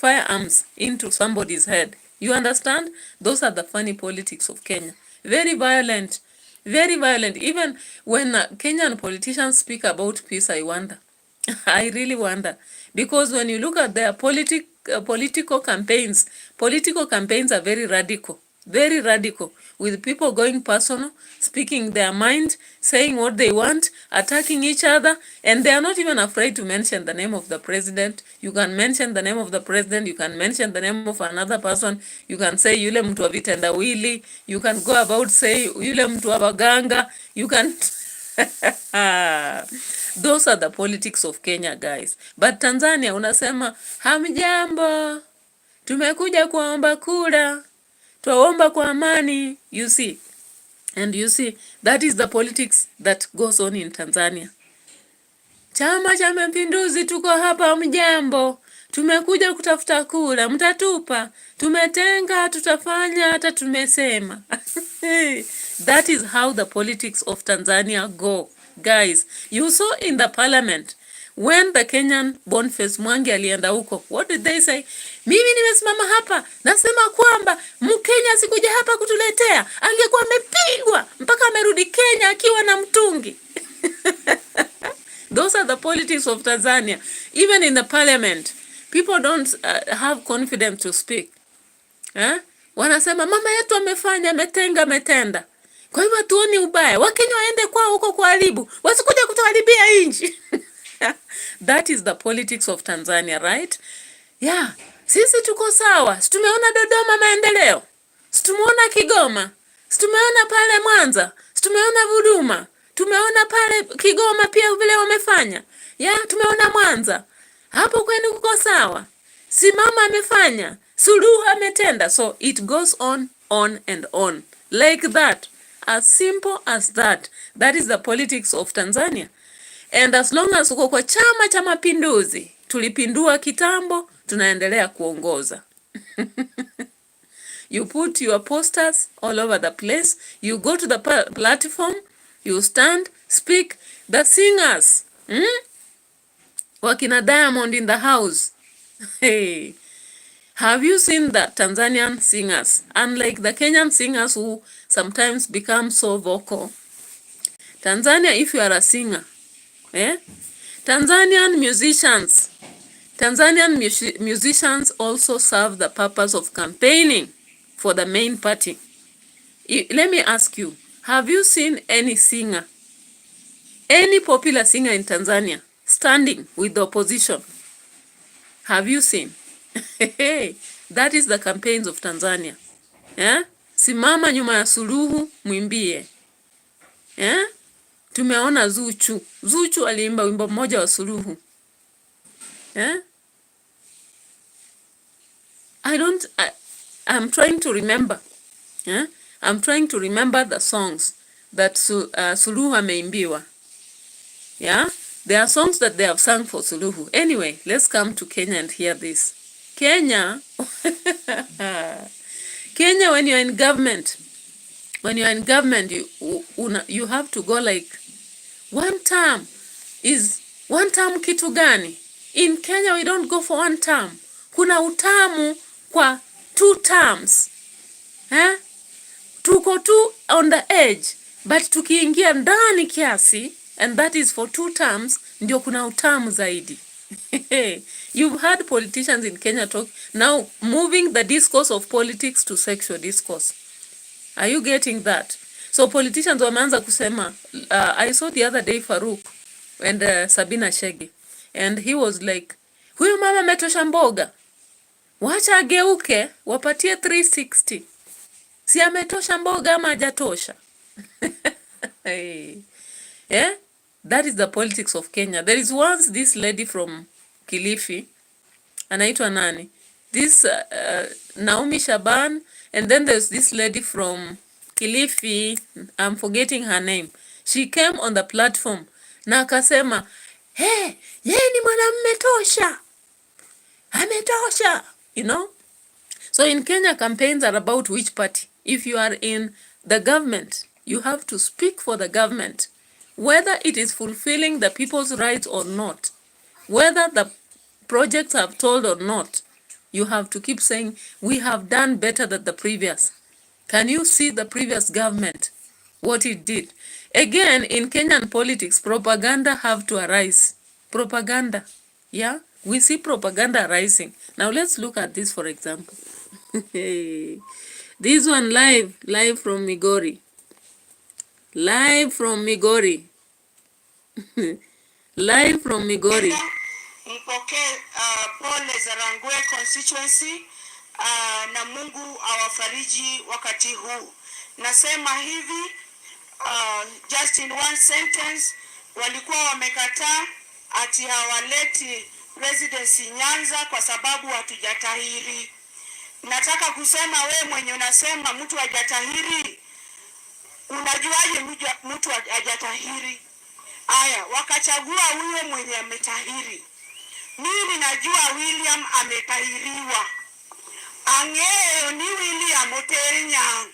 firearms into somebody's head. You understand? Those are the funny politics of Kenya. Very violent. Very violent. Even when Kenyan politicians speak about peace, I wonder. I really wonder. Because when you look at their political campaigns are very radical, with people going personal, speaking their mind, saying what they want, attacking each other, and they are not even afraid to mention the name of the president. You can mention the name of the president, you can mention the name of another person, you can say yule mtu wa vitendawili, you can go about say yule mtu wa baganga, you can those are the politics of Kenya, guys. But Tanzania unasema hamjambo, tumekuja kuomba kura, tuomba kwa amani. You see, and you see that is the politics that goes on in Tanzania. Chama cha Mapinduzi, tuko hapa, mjambo, tumekuja kutafuta kura, mtatupa, tumetenga, tutafanya, hata tumesema. That is how the politics of Tanzania go, guys. You saw in the parliament when the Kenyan Boniface Mwangi alienda huko, what did they say? Mimi nimesimama hapa nasema kwamba Mkenya sikuja hapa kutuletea, angekuwa amepigwa mpaka amerudi Kenya akiwa na mtungi. Those are the politics of Tanzania. Even in the parliament, people don't have confidence to speak. Wanasema mama yetu amefanya, ametenda. Kwa hivyo tuoni ubaya. Wakenya waende kwao huko kuharibu, wasikuja kutuharibia nchi. That is the politics of Tanzania, right? Yeah. Sisi tuko sawa. Tumeona Dodoma maendeleo. Tumeona Kigoma. Tumeona pale Mwanza. Tumeona Huduma. Tumeona pale Kigoma pia vile wamefanya. Tumeona Mwanza. Hapo kwenu kuko sawa. Simama amefanya. Suluhu ametenda. So it goes on and on. Like that. As simple as that. That is the politics of Tanzania. And as long as uko kwa Chama cha Mapinduzi, tulipindua kitambo, tunaendelea kuongoza. You put your posters all over the place. You go to the platform. You stand, speak. The singers. Wakina Diamond in the house. Hey. Have you seen the Tanzanian singers? Unlike the Kenyan singers who sometimes become so vocal. Tanzania, if you are a singer, Tanzanian musicians also serve the purpose of campaigning for the main party. Let me ask you, have you seen any singer, any popular singer in Tanzania standing with the opposition? Have you seen? That is the campaigns of Tanzania. Simama nyuma ya Suluhu, mwimbie. Tumeona Zuchu aliimba wimbo mmoja wa Suluhu. I'm trying to remember. I'm trying to remember the songs that Suluhu ameimbiwa. There are songs that they have sung for Suluhu. Anyway, let's come to Kenya and hear this. Kenya, Kenya, when you're in government, you have to go like one term. Is one term kitu gani? In Kenya, we don't go for one term. Kuna utamu kwa 2 terms. Tuko tu on the edge. But tukiingia ndani kiasi, and that is for 2 terms, ndio kuna utamu zaidi. You've heard politicians in Kenya talk, now moving the discourse of politics to sexual discourse. Are you getting that? So politicians wameanza kusema, I saw the other day Farouk and Sabina Shege, and he was like, huyu mama ametosha mboga, wacha ageuke, wapatie 360. Si ametosha mboga ama hajatosha? Hey. Yeah? That is the politics of Kenya. There is once this lady from Kilifi, anaitwa nani? This Naomi Shaban, and then there's this lady from Kilifi, I'm forgetting her name. She came on the platform na akasema, hey, yeye ni mwanamume tosha. Ametosha, you know? So in Kenya, campaigns are about which party. If you are in the government, you have to speak for the government, whether it is fulfilling the people's rights or not, whether the projects have told or not. You have to keep saying, we have done better than the previous. Can you see the previous government, what it did? Again, in Kenyan politics, propaganda have to arise. Propaganda, yeah? We see propaganda rising. Now let's look at this, for example. This one live from Migori. Live from Migori. Live from Migori. Mpokee pole za Rangwe constituency na Mungu awafariji wakati huu. Nasema hivi just in one sentence, walikuwa wamekataa ati hawaleti residency Nyanza kwa sababu hatujatahiri. Nataka kusema we mwenye unasema mtu hajatahiri, unajuaje mtu hajatahiri? Aya, wakachagua huyo mwenye ametahiri. Mimi najua William ametahiriwa. Angeyo ni William Oterinya.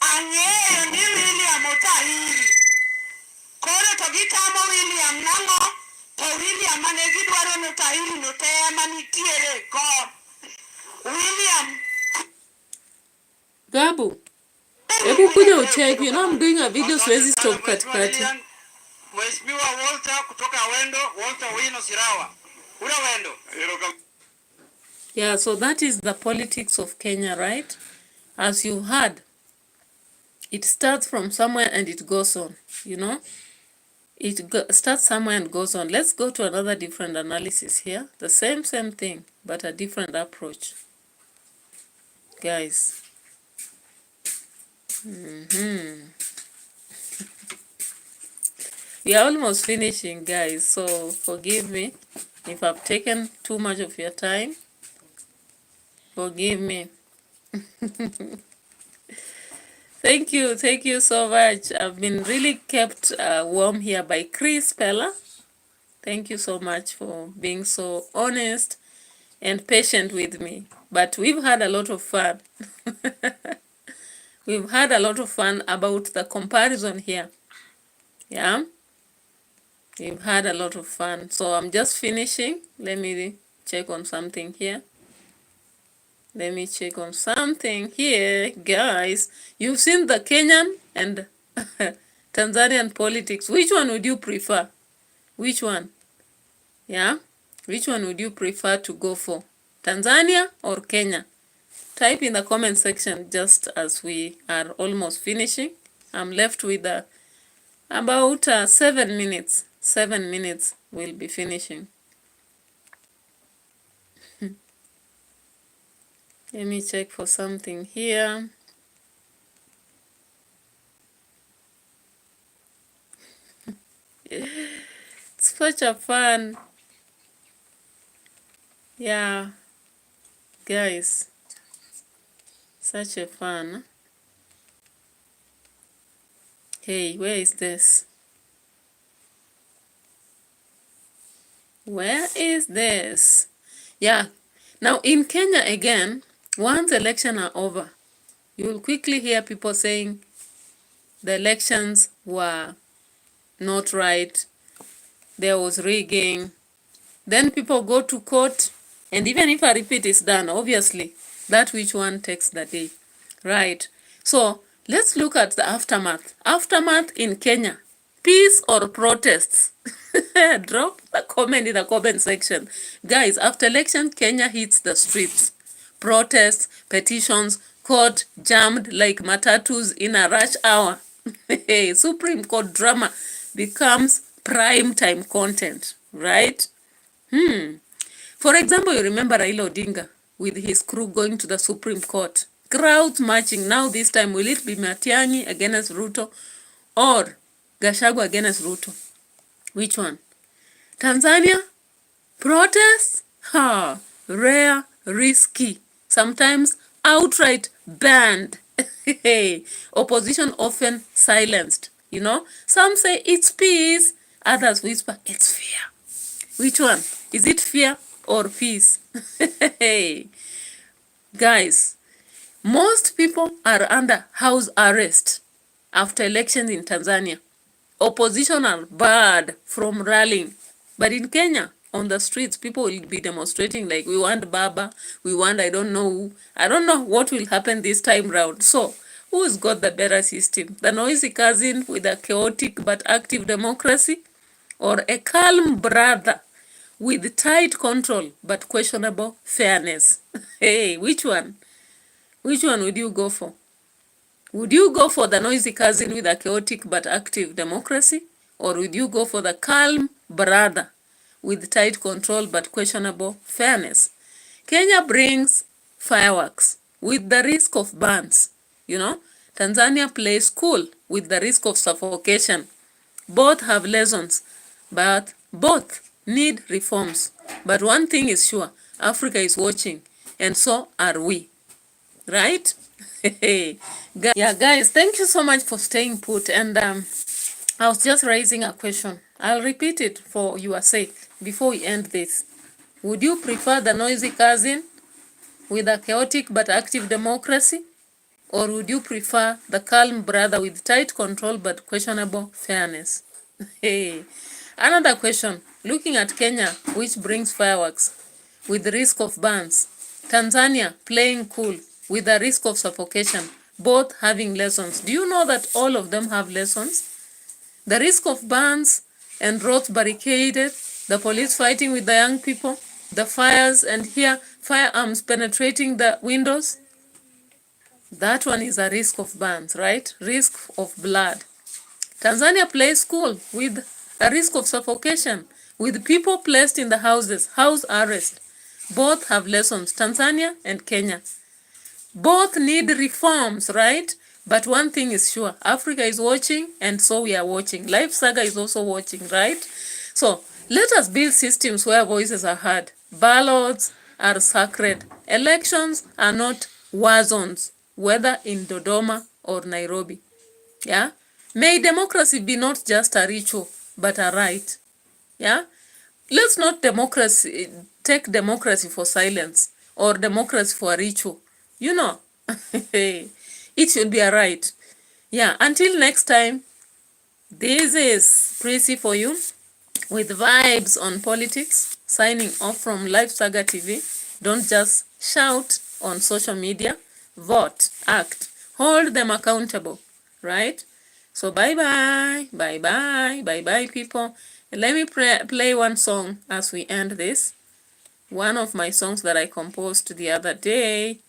Angeyo ni William Otahiri. Kore togitamo William nango, to William anegidwaro notahiri notema nitiere ko. William. Gabu, hebu kuja ucheck, you know I'm doing a video, siwezi stop katikati. Mheshimiwa Walter kutoka Wendo, Walter Wino Sirawa. Ura Wendo. Yeah, so that is the politics of Kenya, right? As you heard, it starts from somewhere and it goes on, you know? It starts somewhere and goes on. Let's go to another different analysis here. The same thing, but a different approach. Guys. We are almost finishing, guys, so forgive me if I've taken too much of your time. Forgive me. Thank you so much. I've been really kept warm here by Chris Pella. Thank you so much for being so honest and patient with me. But we've had a lot of fun. We've had a lot of fun about the comparison here. Yeah? We've had a lot of fun. So I'm just finishing. Let me check on something here. Guys. You've seen the Kenyan and Tanzanian politics. Which one would you prefer? Which one? Yeah? Which one would you prefer to go for? Tanzania or Kenya? Type in the comment section just as we are almost finishing. I'm left with about 7 minutes. 7 minutes we'll be finishing. Let me check for something here. It's such a fun. Yeah, guys, such a fun. Hey, where is this? Where is this? Yeah, now in Kenya again, once elections are over, you will quickly hear people saying the elections were not right, there was rigging. Then people go to court, and even if a repeat is done, obviously, that which one takes the day, right? So Let's look at the aftermath. Aftermath in Kenya. Peace or protests? Drop the comment in the comment section. Guys, after election, Kenya hits the streets. Protests, petitions, court jammed like matatus in a rush hour. Supreme Court drama becomes prime time content, right? For example, you remember Raila Odinga with his crew going to the Supreme Court. Crowds marching. Now this time, will it be Matiang'i against Ruto or Gachagua against Ruto? Which one? Tanzania? Protests? Ha! Rare, risky. Sometimes outright banned. Opposition often silenced. You know, some say it's peace, others whisper it's fear. Which one? Is it fear or peace? Guys, most people are under house arrest after elections in Tanzania. Opposition are barred from rallying. But in Kenya, on the streets, people will be demonstrating like, we want Baba, we want I don't know who. I don't know what will happen this time round. So, who's got the better system? The noisy cousin with a chaotic but active democracy? Or a calm brother with tight control but questionable fairness? Hey, which one? Which one would you go for? Would you go for the noisy cousin with a chaotic but active democracy? Or would you go for the calm brother with tight control but questionable fairness? Kenya brings fireworks with the risk of burns. You know, Tanzania plays cool with the risk of suffocation. Both have lessons, but both need reforms. But one thing is sure, Africa is watching, and so are we. Right? Yeah, guys, thank you so much for staying put. And I was just raising a question. I'll repeat it for your sake before we end this. Would you prefer the noisy cousin with a chaotic but active democracy? Or would you prefer the calm brother with tight control but questionable fairness? Hey. Another question. Looking at Kenya, which brings fireworks with the risk of burns. Tanzania, playing cool with the risk of suffocation. Both having lessons. Do you know that all of them have lessons? The risk of burns and roads barricaded, the police fighting with the young people, the fires, and here firearms penetrating the windows. That one is a risk of burns, right? Risk of blood. Tanzania plays cool with a risk of suffocation, with people placed in the houses, house arrest. Both have lessons, Tanzania and Kenya. Both need reforms, right? But one thing is sure, Africa is watching, and so we are watching. Life Saga is also watching, right? So let us build systems where voices are heard. Ballots are sacred. Elections are not war zones, whether in Dodoma or Nairobi. Yeah? May democracy be not just a ritual, but a right. Yeah? Let's not take democracy for silence or democracy for a ritual. You know, it should be a right. Yeah, until next time, this is Prissy for you with vibes on politics, signing off from Life Saga TV. Don't just shout on social media, vote, act, hold them accountable, right? So bye-bye, bye-bye, bye-bye, people. And let me play one song as we end this. One of my songs that I composed the other day.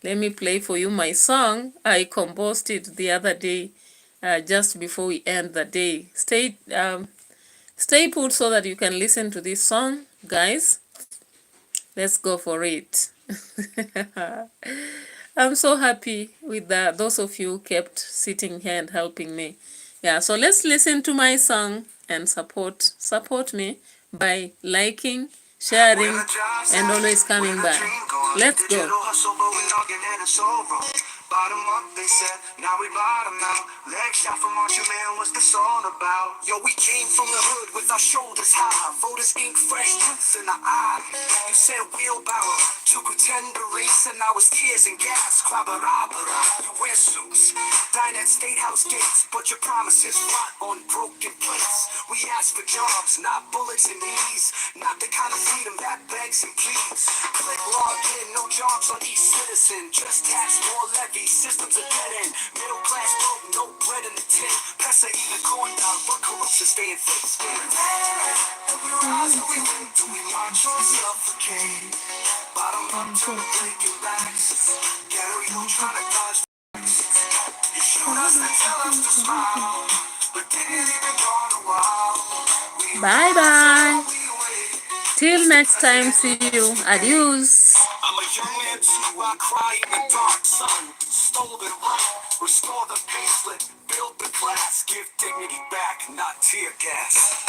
Let me play for you my song. I composed it the other day, just before we end the day. Stay put so that you can listen to this song, guys. Let's go for it. I'm so happy with those of you who kept sitting here and helping me. Yeah, so let's listen to my song and support me by liking, sharing, and always coming back. Let's go. Bottom up, they said, now we bottom out. Leg shot from Marshall Man, what's the song about? Yo, we came from the hood with our shoulders high. Voters ink fresh, truths in the eye. You said wheelbarrow. To pretend to race and now it's tears and gas. Clobber-robber, you wear suits. Dine at State House gates, but your promises rot on broken plates. We ask for jobs, not bullets and knees. Not the kind of freedom that begs and pleads. Click log in, no jobs on each citizen. Just tax, more levy, systems are dead end. Middle class broke, no bread in the tin. Press even corn down, but corruption staying thick skin. And we rise and we win, do we march or suffocate? Bottom up to the breaking backs. Gary, don't try to dodge. You shoot us and tell us to smile, but didn't even go on a while. Bye bye. Till next time, see you. Adios. I'm a young man too, I cry in the dark sun. Stole the right, restore the payslip, build the class, give dignity back, not tear gas.